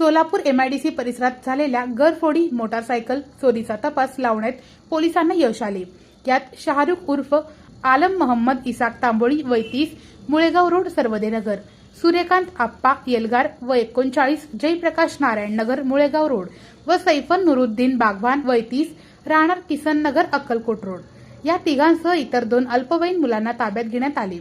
Solapur MIDC परिसरात झालेल्या गरफोडी motorcycle चोरीचा तपास लावण्यात पोलिसांना यश आले। यात शाहरुख उर्फ आलम मोहम्मद इसाक तांबोळी वय 30 मुळेगाव रोड सर्वदे नगर, सूर्यकांत आप्पा येलगार वय 39 जयप्रकाश नारायण नगर मुळेगाव रोड व सैफन नुरुद्दीन बागवान वय 30 राहणार किसन नगर अक्कलकोट रोड या तिघांसह इतर 2 अल्पवयीन मुलांना ताब्यात घेण्यात आले।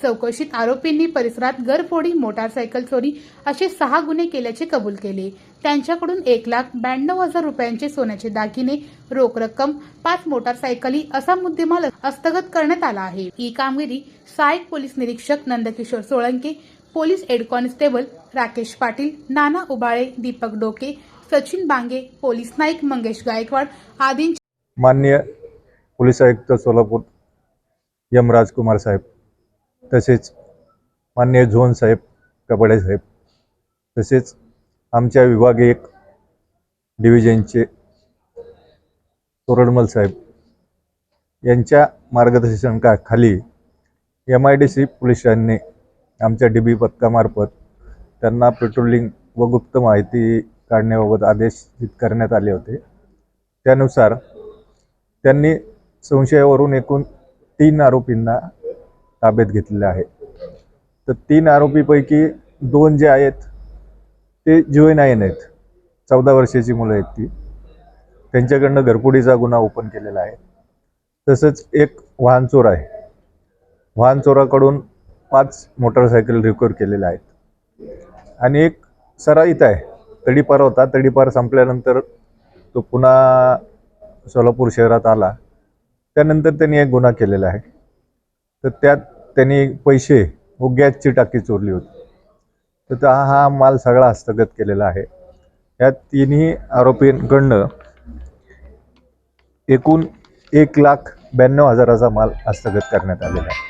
चौकशीत आरोपींनी परिसरात गरफोडी मोटारसायकल चोरी असे 6 गुन्हे केल्याचे कबूल केले। त्यांच्याकडून 1,92,000 रुपयांचे सोन्याचे दागिने, रोख रक्कम, 5 मोटारसायकली असा मुद्देमाल हस्तगत करण्यात आला आहे। ही कामगिरी सहाय्यक पोलीस निरीक्षक Nandkishor Solanke, police head constable Rakesh Patil, Nana Ubale, Deepak Doke, Sachin Bange, police Naik Mangesh Gaikwad आदींची। माननीय पोलीस आयुक्त सोलापूर एम राजकुमार साहेब, तसेच माननीय झोन साहेब कबडे साहेब, तसेच आमच्या विभाग 1 डिव्हिजनचे तोरडमल साहेब यांच्या मार्गदर्शनाखाली MIDC पोलिसांनी आमच्या DB पथकामार्फत त्यांना पेट्रोलिंग व गुप्त माहिती काढण्याबाबत आदेशित करण्यात आले होते। त्यानुसार त्यांनी संशयावरून एकूण 3 आरोपींना ताब्यात घेतलेले आहे। तर 3 आरोपीपैकी 2 जे आहेत ते जुवेनाईल आहेत, 14 वर्षाची मुलं आहेत ती। त्यांच्याकडनं घरफोडीचा गुन्हा ओपन केलेला आहे। तसंच एक वाहन चोर आहे, वाहन चोराकडून 5 मोटारसायकल रिकव्हर केलेल्या आहेत आणि एक सराईत आहे, तडीपार होता, तडीपार संपल्यानंतर तो पुन्हा सोलापूर शहरात आला, त्यानंतर त्यांनी एक गुन्हा केलेला आहे। तर त्यात त्यांनी पैसे व गॅसची टाकी चोरली होती। तर हा माल सगळा हस्तगत केलेला आहे। या तिन्ही आरोपींकडनं एकूण 1,92,000चा माल हस्तगत करण्यात आलेला आहे।